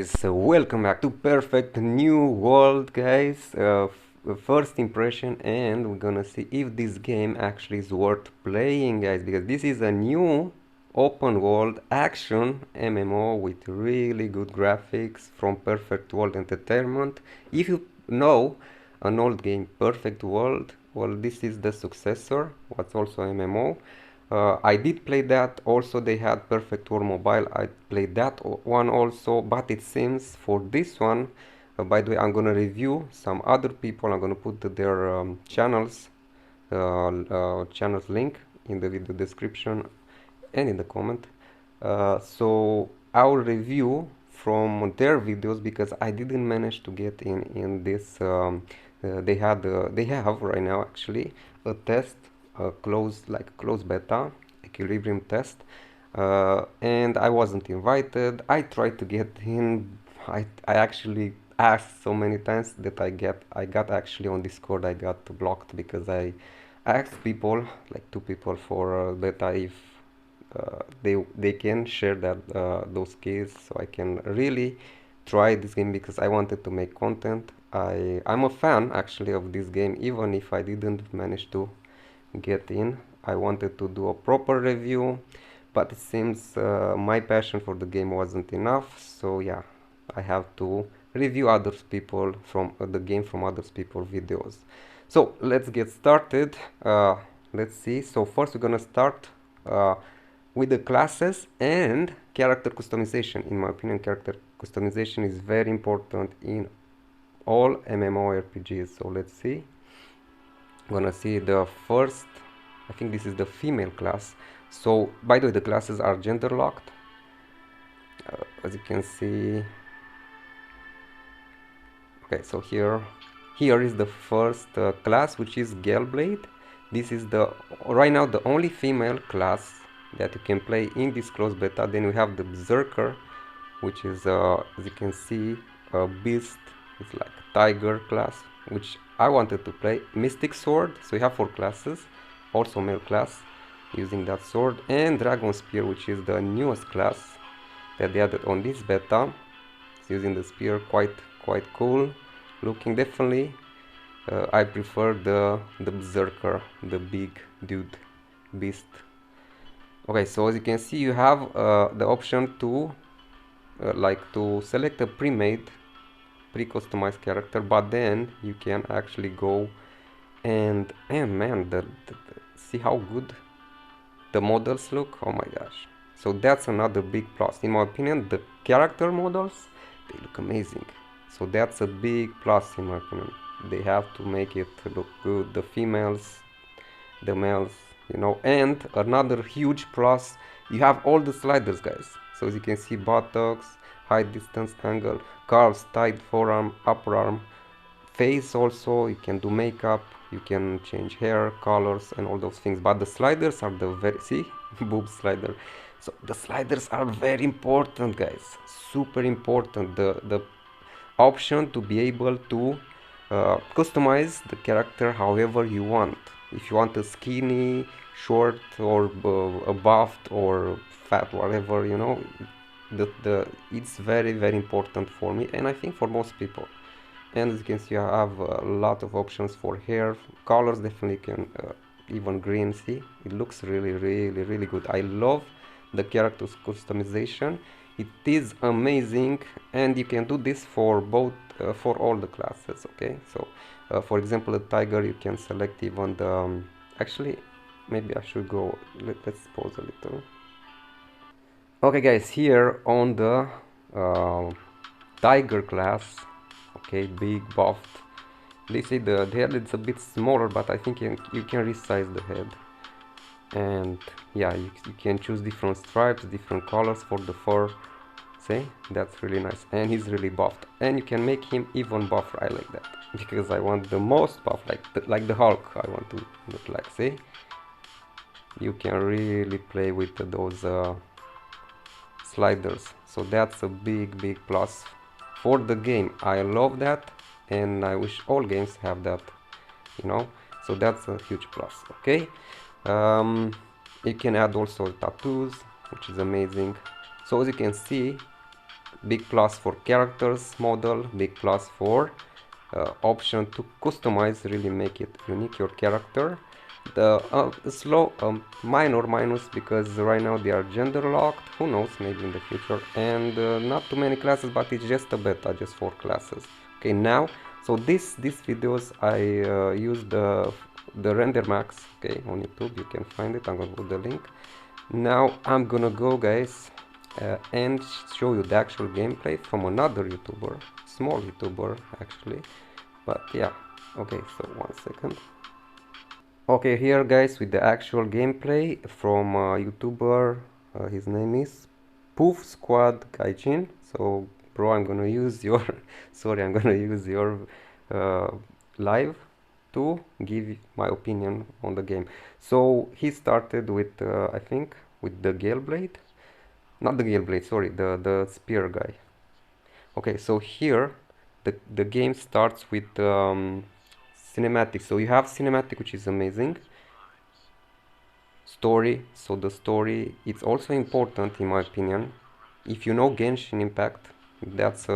So welcome back to Perfect New World, guys. First impression, and we're gonna see if this game actually is worth playing, guys, because this is a new open world action MMO with really good graphics from Perfect World Entertainment. If you know an old game, Perfect World, well, this is the successor, what's also MMO. I did play that. Also, they had Perfect World Mobile. I played that one also, but it seems for this one, by the way, I'm gonna review some other people. I'm gonna put their channels link in the video description and in the comment. So I'll review from their videos because I didn't manage to get in this. They have right now actually a test, a closed beta equilibrium test, and I wasn't invited. I tried to get in. I actually asked so many times that I got actually on Discord. I got blocked because I asked people, like two people for beta, if they can share those keys so I can really try this game because I wanted to make content. I'm a fan actually of this game, even if I didn't manage to get in. I wanted to do a proper review, but it seems my passion for the game wasn't enough, so yeah, I have to review others people from the game from others people videos. So let's get started. Let's see. So first we're gonna start with the classes and character customization. In my opinion, character customization is very important in all MMORPGs. So let's see. I'm gonna see the first. I think this is the female class. So by the way, the classes are gender locked. As you can see. Okay, so here is the first class, which is Galeblade. This is the right now the only female class that you can play in this closed beta. Then we have the Berserker, which is as you can see, a beast. It's like a tiger class, which I wanted to play. Mystic Sword. So you have 4 classes, also male class, using that sword, and Dragon Spear, which is the newest class that they added on this beta. It's using the spear, quite cool looking. Definitely I prefer the Berserker, the big dude beast. Okay, so as you can see, you have the option to to select a pre-made pre-customized character, but then you can actually go and man, see how good the models look. Oh my gosh. So that's another big plus in my opinion. The character models, they look amazing. So that's a big plus in my opinion. They have to make it look good, the females, the males, you know. And another huge plus, you have all the sliders, guys. So as you can see, buttocks, high distance angle, calves, tight forearm, upper arm, face. Also you can do makeup, you can change hair colors and all those things, but the sliders are the very, see, boob slider. So the sliders are very important, guys, super important. The option to be able to customize the character however you want. If you want a skinny, short, or a buffed or fat, whatever, you know, the it's very important for me, and I think for most people. And as you can see, you have a lot of options for hair colors. Definitely can even green. See, it looks really good. I love the characters customization. It is amazing, and you can do this for both for all the classes. Okay, so for example, the tiger, you can select even the actually maybe I should go, let's pause a little. Okay guys, here on the tiger class, okay, big buffed. They say the head is a bit smaller, but I think you can resize the head. And yeah, you can choose different stripes, different colors for the fur. See, that's really nice, and he's really buffed, and you can make him even buffer. I like that because I want the most buff, like the Hulk. I want to look like. See, you can really play with those sliders. So that's a big plus for the game. I love that, and I wish all games have that, you know. So that's a huge plus. Okay, you can add also tattoos, which is amazing. So as you can see, big plus for characters model, big plus for option to customize, really make it unique, your character. The slow minor minus because right now they are gender locked, who knows, maybe in the future. And not too many classes, but it's just a beta, just 4 classes. Okay, now, so these videos I use the render max, okay, on YouTube, you can find it, I'm gonna put the link. Now I'm gonna go, guys, and show you the actual gameplay from another YouTuber, small YouTuber actually, but yeah. Okay, so 1 second. Okay, here, guys, with the actual gameplay from YouTuber, his name is Poof Squad Gaijin. So bro, I'm gonna use your sorry, I'm gonna use your uh, live to give my opinion on the game. So he started with I think with the Gale Blade, not the Gale Blade, sorry, the spear guy. Okay, so here the game starts with cinematic. So you have cinematic, which is amazing. Story. So the story, it's also important in my opinion. If you know Genshin Impact, that's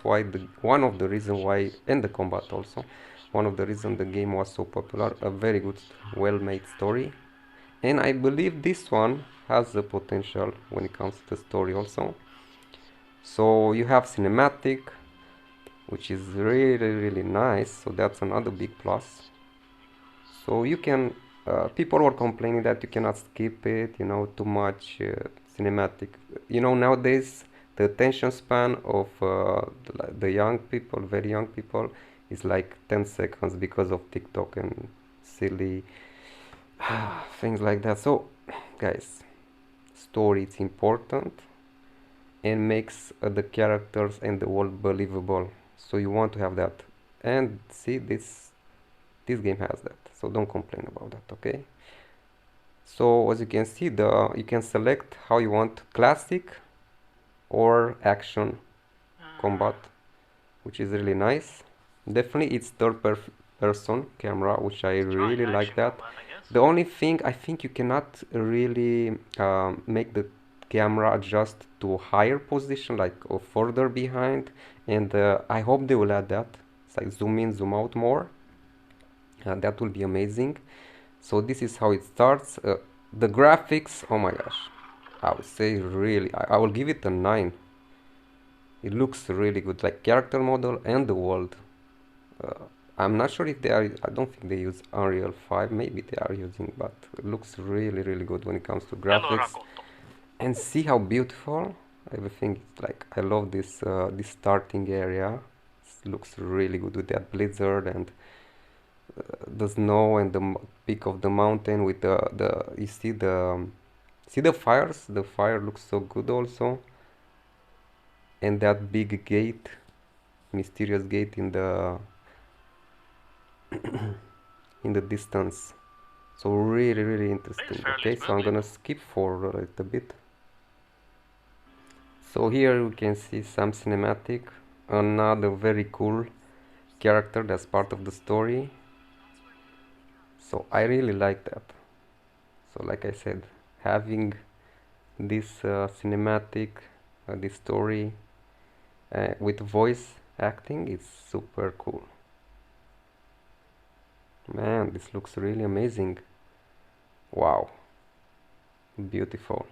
why one of the reason why, and the combat also, one of the reason the game was so popular. A very good, well-made story, and I believe this one has the potential when it comes to the story also. So you have cinematic, which is really nice, so that's another big plus. So you can people were complaining that you cannot skip it, you know, too much cinematic. You know, nowadays the attention span of the young people, very young people, is like 10 seconds because of TikTok and silly things like that. So guys, story is important and makes the characters and the world believable, so you want to have that. And see, this game has that, so don't complain about that. Okay, so as you can see, you can select how you want classic or action combat, which is really nice. Definitely it's person camera, which I really like that. The only thing, I think you cannot really make the camera adjust to a higher position, like or further behind, and I hope they will add that. It's like zoom in, zoom out more. That will be amazing. So this is how it starts. The graphics, oh my gosh, I would say really, I will give it a 9. It looks really good, like character model and the world. I'm not sure if they are, I don't think they use Unreal 5, maybe they are using, but it looks really good when it comes to graphics. And see how beautiful everything is. Like, I love this starting area. It looks really good with that blizzard and the snow and the peak of the mountain with the you see the fires. The fire looks so good also, and that big gate, mysterious gate in the in the distance. So really interesting. Okay, so I'm gonna skip forward a little bit. So here we can see some cinematic, another very cool character that's part of the story. So I really like that. So like I said, having this cinematic, this story with voice acting is super cool. Man, this looks really amazing. Wow, beautiful.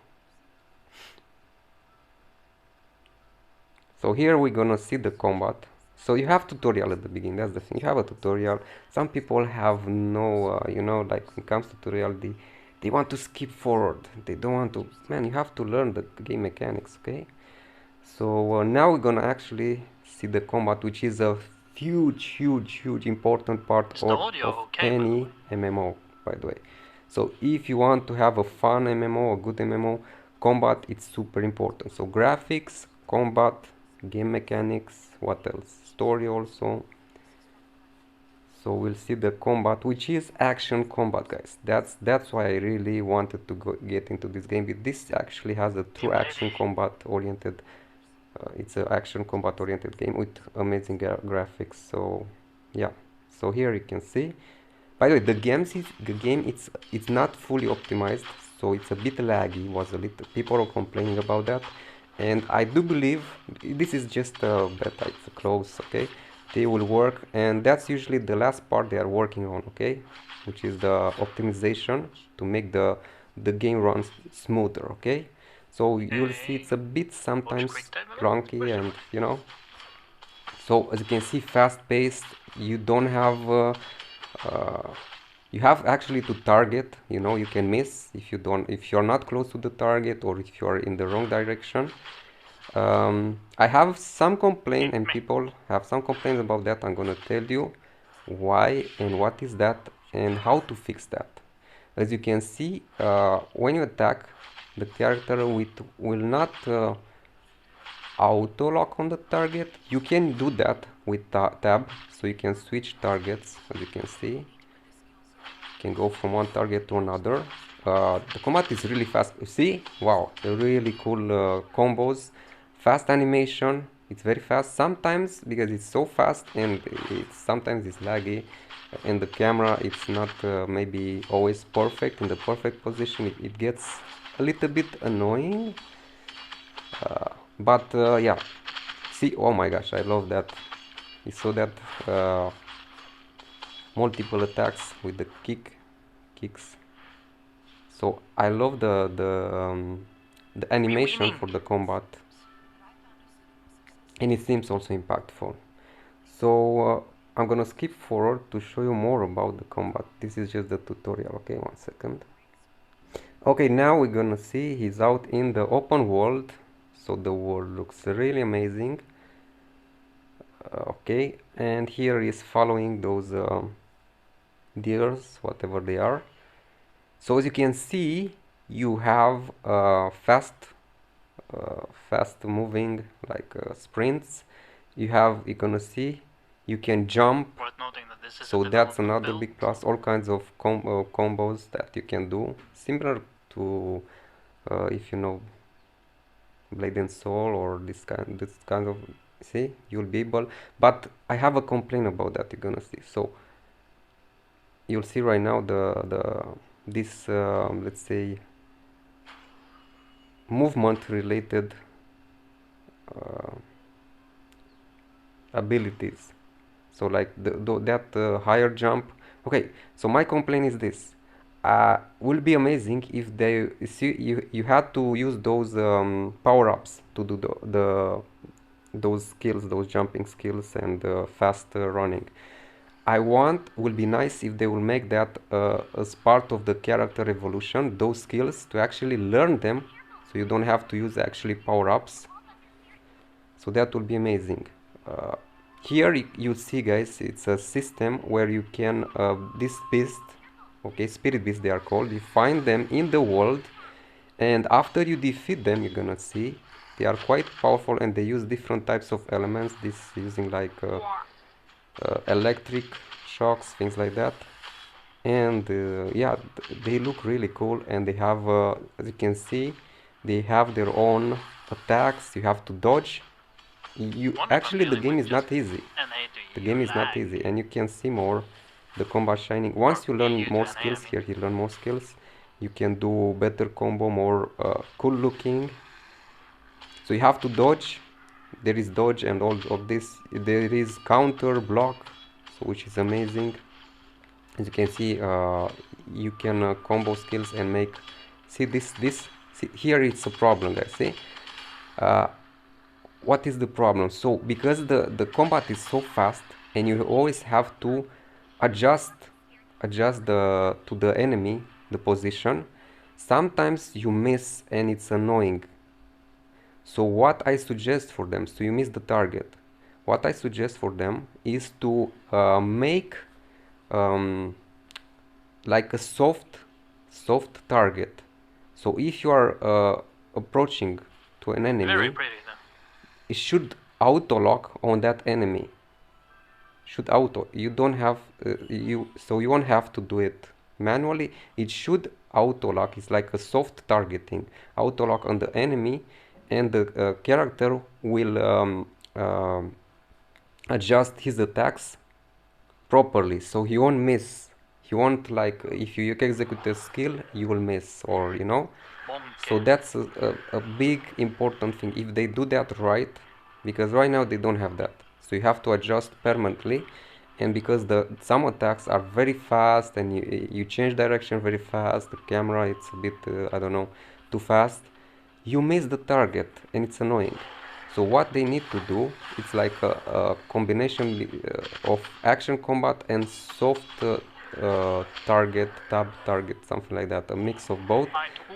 So here we're gonna see the combat. So you have tutorial at the beginning, that's the thing. You have a tutorial. Some people have no, you know, like when it comes to tutorial, they want to skip forward. They don't want to, man, you have to learn the game mechanics, okay? So now we're gonna actually see the combat, which is a huge important part of any MMO, by the way. So if you want to have a fun MMO, a good MMO, combat it's super important. So graphics, combat, game mechanics, what else? Story also. So we'll see the combat, which is action combat, guys. That's why I really wanted to get into this game. This actually has a true action combat oriented. It's an action combat oriented game with amazing graphics. So yeah, so here you can see, by the way, the game it's not fully optimized, so it's a bit laggy. Was a little, people are complaining about that, and I do believe this is just a beta, it's a close, okay, they will work, and that's usually the last part they are working on, okay, which is the optimization to make the game runs smoother, okay. So you'll see it's a bit sometimes clunky, and you know, so as you can see, fast paced, you don't have uh, you have actually to target, you know, you can miss if you don't, if you're not close to the target, or if you're in the wrong direction. I have some complaint, and people have some complaints about that. I'm gonna tell you why and what is that and how to fix that. As you can see, when you attack, the character will not auto lock on the target. You can do that with tab, so you can switch targets. As you can see, you can go from one target to another. The combat is really fast. You see, wow, really cool combos, fast animation. It's very fast sometimes because it's so fast, and sometimes it's laggy, and the camera it's not maybe always perfect in the perfect position. It gets a little bit annoying, but yeah, see, oh my gosh, I love that. You saw that multiple attacks with the kicks. So I love the animation for the combat, and it seems also impactful. So I'm gonna skip forward to show you more about the combat. This is just the tutorial. Okay, 1 second. Okay, now we're gonna see he's out in the open world. So the world looks really amazing. Okay, and here is following those deers, whatever they are. So as you can see, you have fast moving, like sprints. You're gonna see you can jump. So that's another big plus. All kinds of combos that you can do, similar to if you know Blade and Soul or this kind of, see, you'll be able. But I have a complaint about that. You're gonna see. So you'll see right now this let's say movement related abilities. So like that higher jump. Okay, so my complaint is this. Will be amazing if they see you had to use those power-ups to do those skills, those jumping skills, and fast running. Will be nice if they will make that as part of the character evolution, those skills, to actually learn them, so you don't have to use actually power-ups. So that will be amazing. Here you see, guys, it's a system where you can this beast, okay, spirit beasts they are called, you find them in the world, and after you defeat them, you're gonna see they are quite powerful, and they use different types of elements, this using like electric shocks, things like that. And yeah, they look really cool, and they have as you can see, they have their own attacks. You have to dodge. Actually, the game is not easy. The game is not easy, and you can see more the combat shining. Once you learn more skills here, you learn more skills, you can do better combo, more cool looking. So you have to dodge. There is dodge and all of this. There is counter block, so which is amazing. As you can see, you can combo skills and make. See this. See, here it's a problem, guys. See. What is the problem? So because the combat is so fast, and you always have to adjust to the enemy, the position, sometimes you miss, and it's annoying. So what I suggest for them, so you miss the target, what I suggest for them is to make like a soft target. So if you are approaching to an enemy, it should auto lock on that enemy. Should auto. You don't have so you won't have to do it manually. It should auto lock. It's like a soft targeting. Auto lock on the enemy, and the character will adjust his attacks properly, so he won't miss. you won't, like, if you execute a skill you will miss, or you know. So that's a big important thing if they do that right, because right now they don't have that. So you have to adjust permanently, and because the some attacks are very fast and you change direction very fast, the camera it's a bit I don't know, too fast, you miss the target and it's annoying. So what they need to do, it's like a combination of action combat and soft target, tab target, something like that, a mix of both.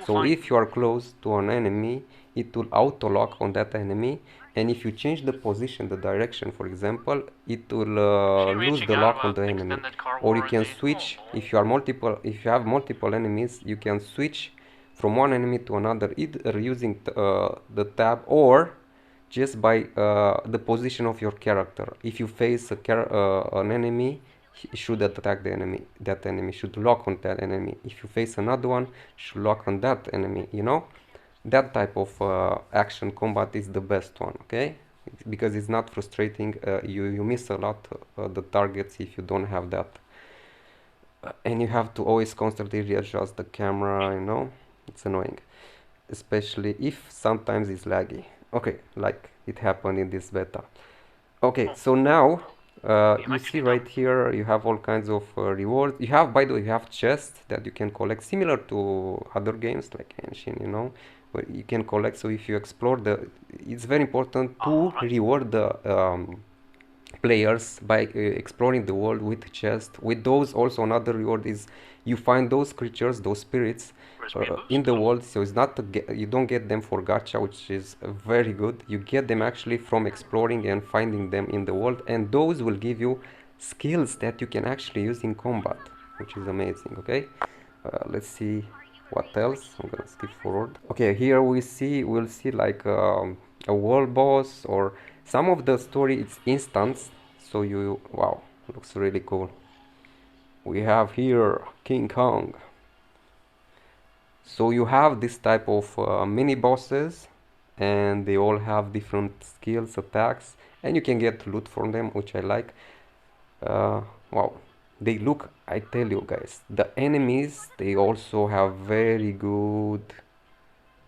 So if you are close to an enemy, it will auto lock on that enemy, and if you change the position, the direction, for example, it will lose the lock on the enemy. Or you can switch, if you have multiple enemies, you can switch from one enemy to another, either using the tab or just by the position of your character. If you face an enemy, he should attack the enemy. That enemy should lock on that enemy. If you face another one, should lock on that enemy. You know, that type of action combat is the best one. Okay, because it's not frustrating. You miss a lot the targets if you don't have that, and you have to always constantly readjust the camera. You know, it's annoying, especially if sometimes it's laggy. Okay, like it happened in this beta. Okay, so now you see right here you have all kinds of rewards. You have, by the way, you have chests that you can collect, similar to other games like Henshin, you know, where you can collect. So if you explore it's very important to reward the players by exploring the world with chest. With those, also another reward is you find those creatures, those spirits in the world. So it's not you don't get them for gacha, which is very good. You get them actually from exploring and finding them in the world, and those will give you skills that you can actually use in combat, which is amazing. Okay, let's see what else. I'm gonna skip forward. Okay, here we'll see like a world boss, or some of the story it's instance. So wow, looks really cool. We have here King Kong. So you have this type of mini bosses, and they all have different skills, attacks, and you can get loot from them, which I like. Wow, they look, I tell you guys, the enemies, they also have very good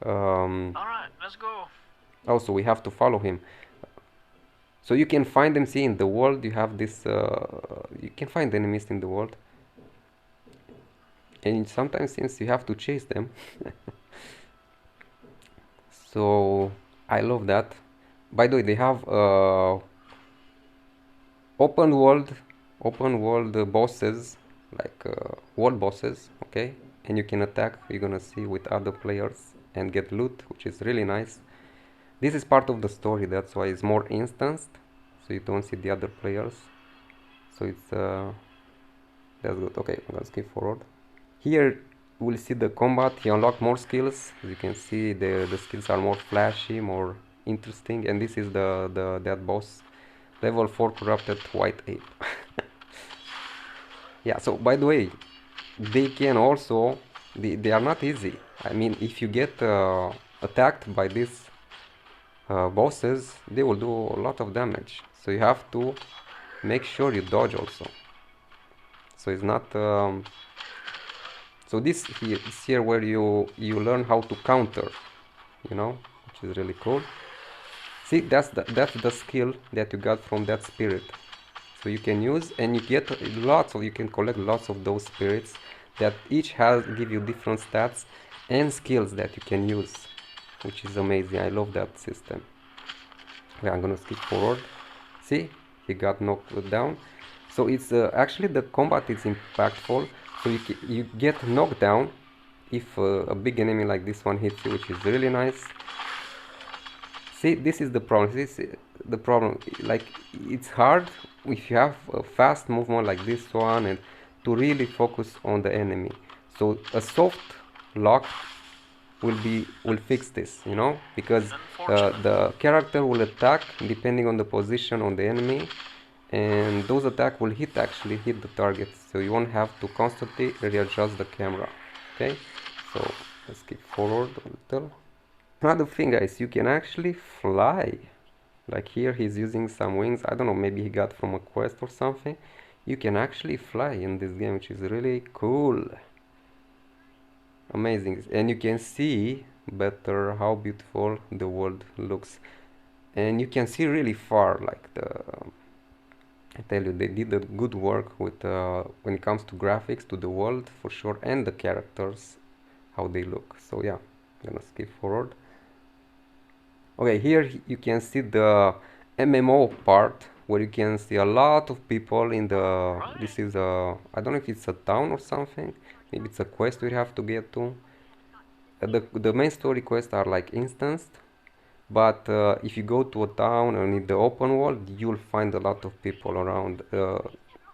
Alright, let's go. Also we have to follow him, so you can find them. See, in the world you have this you can find enemies in the world, and sometimes since you have to chase them. So I love that. By the way, they have open world bosses, like world bosses. Okay, and you can attack, you're gonna see, with other players and get loot, which is really nice. This is part of the story, that's why it's more instanced, so you don't see the other players. So it's that's good. Okay, I'm gonna skip forward. Here we'll see the combat. You unlock more skills. As you can see, the skills are more flashy, more interesting. And this is that boss, level 4 corrupted white ape. Yeah. So by the way, they can also they are not easy. I mean, if you get attacked by these bosses, they will do a lot of damage. So you have to make sure you dodge also. So it's not. So this here is here where you learn how to counter, you know, which is really cool. See, that's the skill that you got from that spirit. So you can use, and you get you can collect lots of those spirits that each give you different stats and skills that you can use, which is amazing. I love that system. Okay, I'm gonna skip forward. See, he got knocked down. So it's actually the combat is impactful. So you get knocked down if a big enemy like this one hits you, which is really nice. See, this is the problem. This is the problem. Like, it's hard if you have a fast movement like this one, and to really focus on the enemy. So a soft lock will fix this, you know, because the character will attack depending on the position on the enemy, and those attacks will actually hit the target, so you won't have to constantly readjust the camera. Okay, so let's keep forward a little. Another thing, guys, you can actually fly. Like here he's using some wings, I don't know, maybe he got from a quest or something. You can actually fly in this game, which is really cool. Amazing. And you can see better how beautiful the world looks. And you can see really far, like I tell you, they did a good work with when it comes to graphics, to the world for sure, and the characters, how they look. So yeah, I'm gonna skip forward. Okay, here you can see the MMO part where you can see a lot of people in the. This is a. I don't know if it's a town or something. Maybe it's a quest we have to get to. The main story quests are like instanced, but if you go to a town and in the open world, you'll find a lot of people around,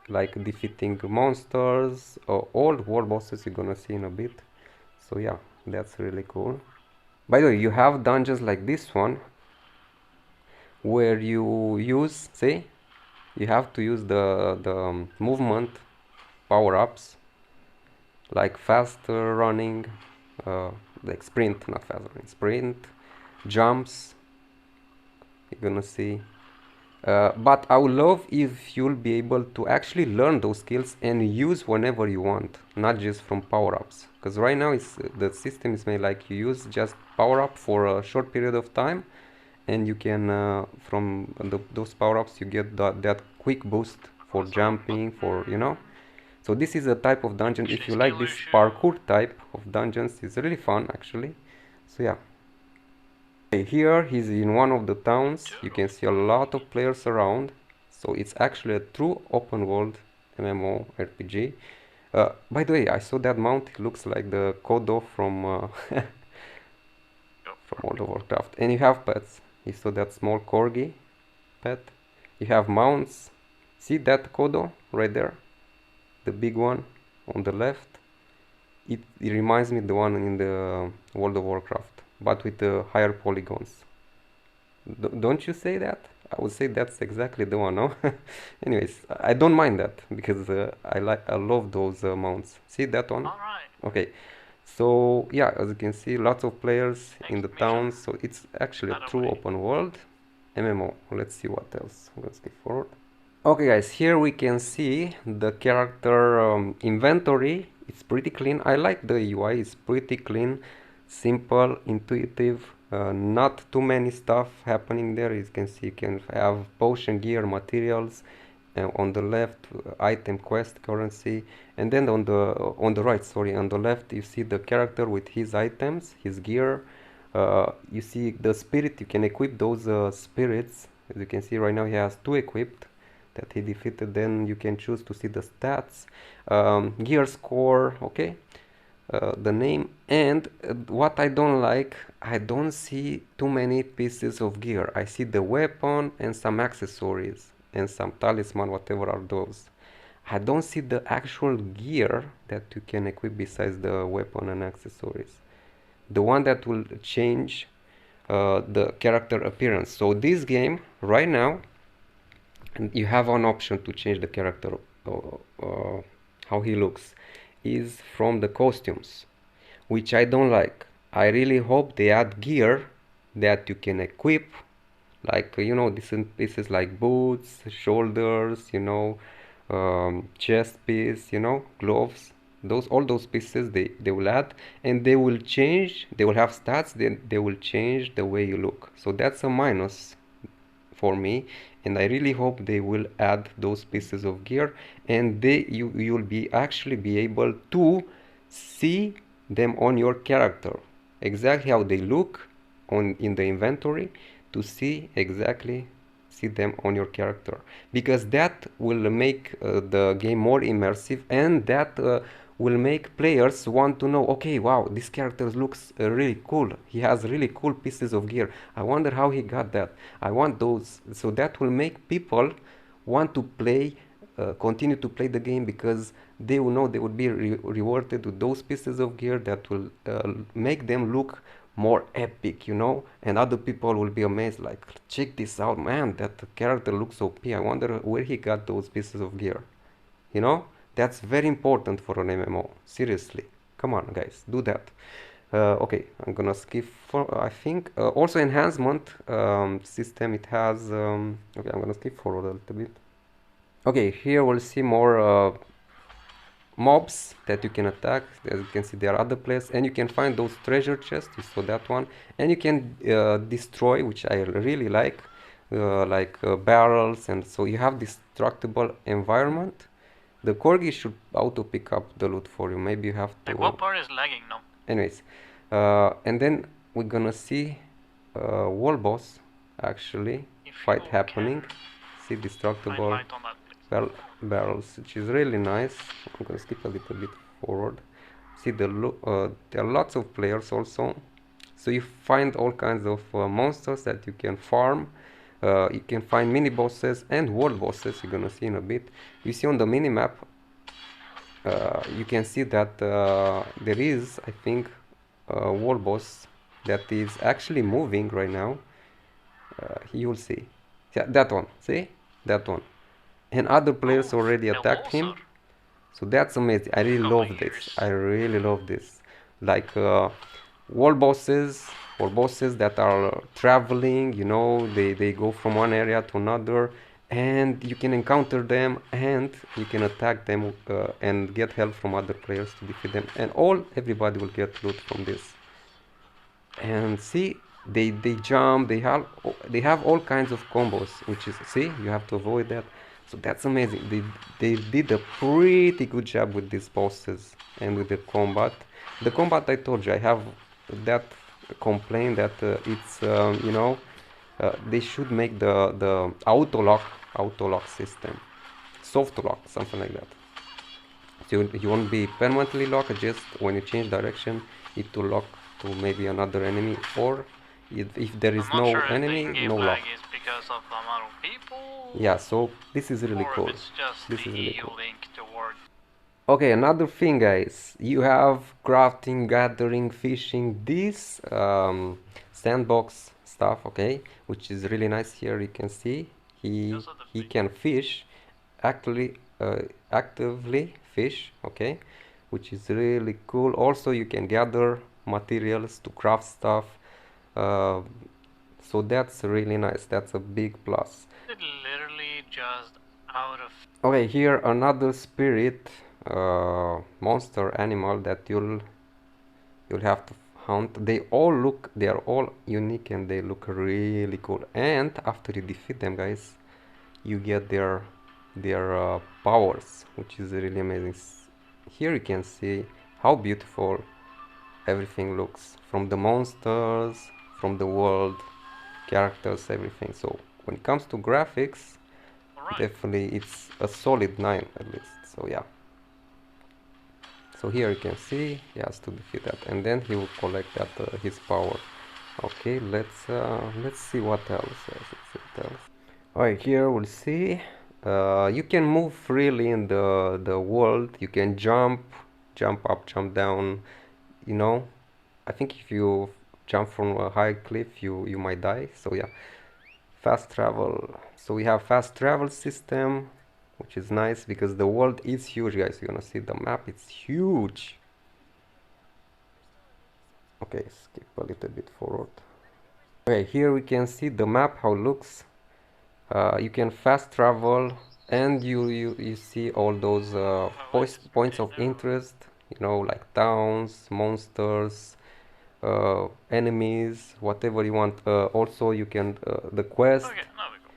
like defeating monsters, all world bosses you're gonna see in a bit. So yeah, that's really cool. By the way, you have dungeons like this one where you use, see, you have to use the movement power-ups like faster running, uh, like sprint, not fast running, sprint, jumps. You're gonna see. But I would love if you'll be able to actually learn those skills and use whenever you want, not just from power-ups. Because right now the system is made like you use just power-up for a short period of time, and you can from those power-ups you get that quick boost for jumping, for So this is a type of dungeon. If you like this parkour type of dungeons, it's really fun actually. So yeah. Okay, here he's in one of the towns. You can see a lot of players around. So it's actually a true open world MMO RPG. By the way, I saw that mount. It looks like the Kodo from from World of Warcraft. And you have pets. You saw that small corgi pet. You have mounts. See that Kodo right there? The big one on the left. It reminds me of the one in the World of Warcraft, but with the higher polygons. Don't you say that? I would say that's exactly the one, no? Anyways, I don't mind that because I love those mounts. See that one? All right. Okay. So yeah, as you can see, lots of players in the towns. So it's actually a true open world MMO. Let's see what else. Let's skip forward. Okay, guys, here we can see the character inventory. It's pretty clean. I like the UI. It's pretty clean, simple, intuitive. Not too many stuff happening there. As you can see, you can have potion, gear, materials. On the left, item, quest, currency, and then on the right, sorry, on the left, you see the character with his items, his gear. You see the spirit. You can equip those spirits. As you can see right now, he has 2 equipped that he defeated. Then you can choose to see the stats, gear score, okay, the name. And what I don't like, I don't see too many pieces of gear. I see the weapon and some accessories and some talisman, whatever are those. I don't see the actual gear that you can equip besides the weapon and accessories, the one that will change the character appearance. So this game right now, you have an option to change the character, how he looks, is from the costumes, which I don't like. I really hope they add gear that you can equip, like different pieces like boots, shoulders, chest piece, gloves. All those pieces they will add, and they will change. They will have stats. Then they will change the way you look. So that's a minus for me, and I really hope they will add those pieces of gear, and you'll be actually be able to see them on your character, exactly how they look in the inventory, to see them on your character, because that will make the game more immersive, and that will make players want to know, okay, wow, this character looks really cool. He has really cool pieces of gear. I wonder how he got that. I want those. So that will make people want to play, continue to play the game, because they will know they will be rewarded with those pieces of gear that will make them look more epic, and other people will be amazed, like, check this out, man, that character looks OP. I wonder where he got those pieces of gear. That's very important for an MMO. Seriously, come on, guys, do that. Okay, I'm gonna skip for, I think, also enhancement system. It has, okay, I'm gonna skip forward a little bit. Okay, here we'll see more mobs that you can attack. As you can see, there are other players, and you can find those treasure chests. You saw that one, and you can destroy, which I really like barrels, and so you have destructible environment. The corgi should auto pick up the loot for you. Maybe you have to. Like, what part is lagging now? Anyways, and then we're gonna see wall boss actually fight happening. See destructible barrels, which is really nice. I'm gonna skip a little bit forward. See there are lots of players also, so you find all kinds of monsters that you can farm. You can find mini bosses and world bosses. You're gonna see in a bit. You see on the mini map, you can see that there is, I think, a world boss that is actually moving right now. You'll see. Yeah, that one. See that one. And other players already attacked him. So that's amazing. I really love this. I really love this. Like world bosses or bosses that are traveling, you know, they go from one area to another, and you can encounter them and you can attack them and get help from other players to defeat them, and everybody will get loot from this. And see, they jump, they have all kinds of combos, which is, see, you have to avoid that. So that's amazing. They did a pretty good job with these bosses and with the combat. The combat, I told you, I have that complaint that it's you know, they should make the auto lock system, soft lock, something like that. So you won't be permanently locked, just when you change direction it will lock to maybe another enemy, or if there is no enemy, no lock. Is because of the amount of people. Yeah, so this is really cool. It's just this is really cool. link toward. Okay, another thing, guys, you have crafting, gathering, fishing, this sandbox stuff, okay, which is really nice. Here you can see he can fish, actually actively fish, okay, which is really cool. Also you can gather materials to craft stuff, so that's really nice. That's a big plus. It literally just out of. Okay, here another spirit monster animal that you'll have to hunt. They are all unique and they look really cool, and after you defeat them, guys, you get their powers, which is really amazing. Here you can see how beautiful everything looks, from the monsters, from the world, characters, everything. So when it comes to graphics, definitely it's a solid 9 at least. So yeah, so here you can see he has to defeat that, and then he will collect that his power. Okay, let's see what else. Alright, here we'll see you can move freely in the world. You can jump up, jump down, you know. I think if you jump from a high cliff, you might die. So yeah, fast travel. So we have fast travel system, which is nice because the world is huge, guys. You're gonna see the map, it's huge. Okay, skip a little bit forward. Okay, here we can see the map, how it looks. You can fast travel, and you see all those points of interest, you know, like towns, monsters, enemies, whatever you want. Also you can the quest. Okay, now we go.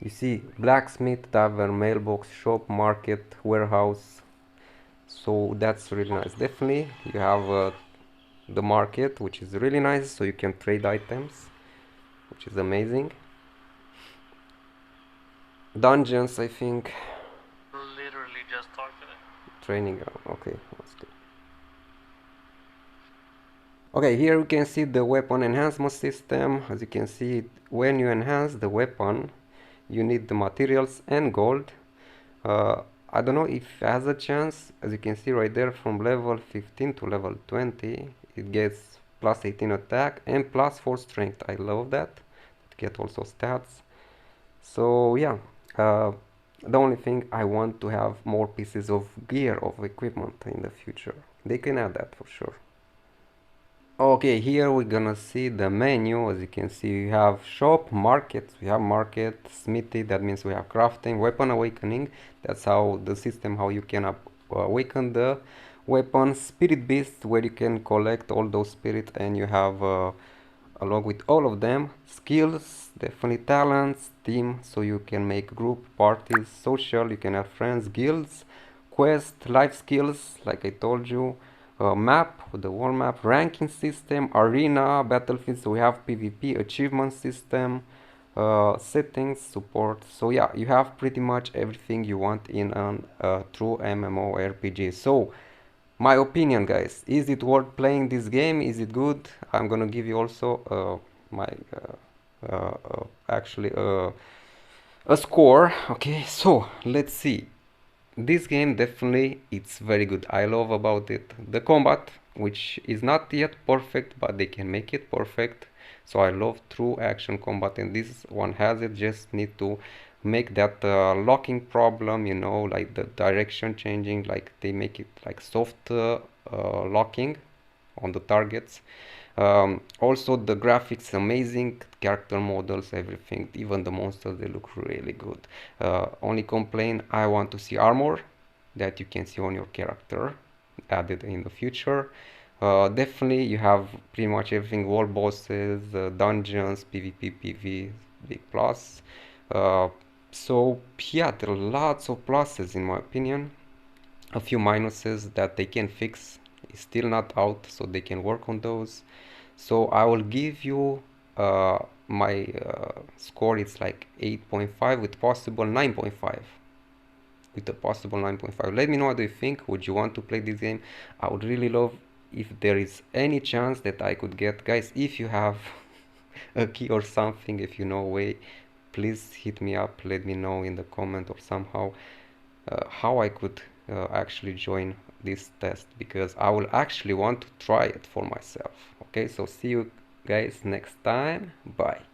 You see blacksmith, tavern, mailbox, shop, market, warehouse. So that's really nice. Definitely you have the market, which is really nice, so you can trade items, which is amazing. Dungeons, I think. Literally just talked to them. Training, okay, that's good. Okay, here you can see the weapon enhancement system. As you can see, when you enhance the weapon, you need the materials and gold. I don't know if it has a chance. As you can see right there, from level 15 to level 20, it gets plus 18 attack and plus 4 strength. I love that. To get also stats. So yeah, the only thing I want to have more pieces of gear, of equipment in the future. They can add that for sure. Okay, here we're gonna see the menu. As you can see, we have shop, market. We have market, smithy. That means we have crafting, weapon awakening. That's how the system, how you can awaken the weapon. Spirit beast, where you can collect all those spirits, and you have along with all of them. Skills, definitely talents, team, so you can make group parties. Social, you can have friends, guilds, quest, life skills, like I told you. Map, the world map, ranking system, arena, battlefields. So we have PvP, achievement system, settings, support. So yeah, you have pretty much everything you want in an true MMORPG. So my opinion, guys, is it worth playing this game? Is it good? I'm gonna give you also my actually a score. Okay, so let's see. This game definitely it's very good. I love about it the combat, which is not yet perfect, but they can make it perfect. So I love true action combat, and this one has it. Just need to make that locking problem, you know, like the direction changing, like they make it like soft locking on the targets. Also the graphics amazing, character models, everything, even the monsters, they look really good. Only complaint, I want to see armor that you can see on your character added in the future. Definitely you have pretty much everything, wall bosses, dungeons, PvP, PV, big plus. Uh, so yeah, there are lots of pluses in my opinion. A few minuses that they can fix is still not out, so they can work on those. So I will give you my score. It's like 8.5 with possible 9.5. With a possible 9.5. Let me know what you think. Would you want to play this game? I would really love if there is any chance that I could get, guys, if you have a key or something, if you know a way, please hit me up, let me know in the comment or somehow how I could actually join this test, because I will actually want to try it for myself. Okay, so see you guys next time. Bye.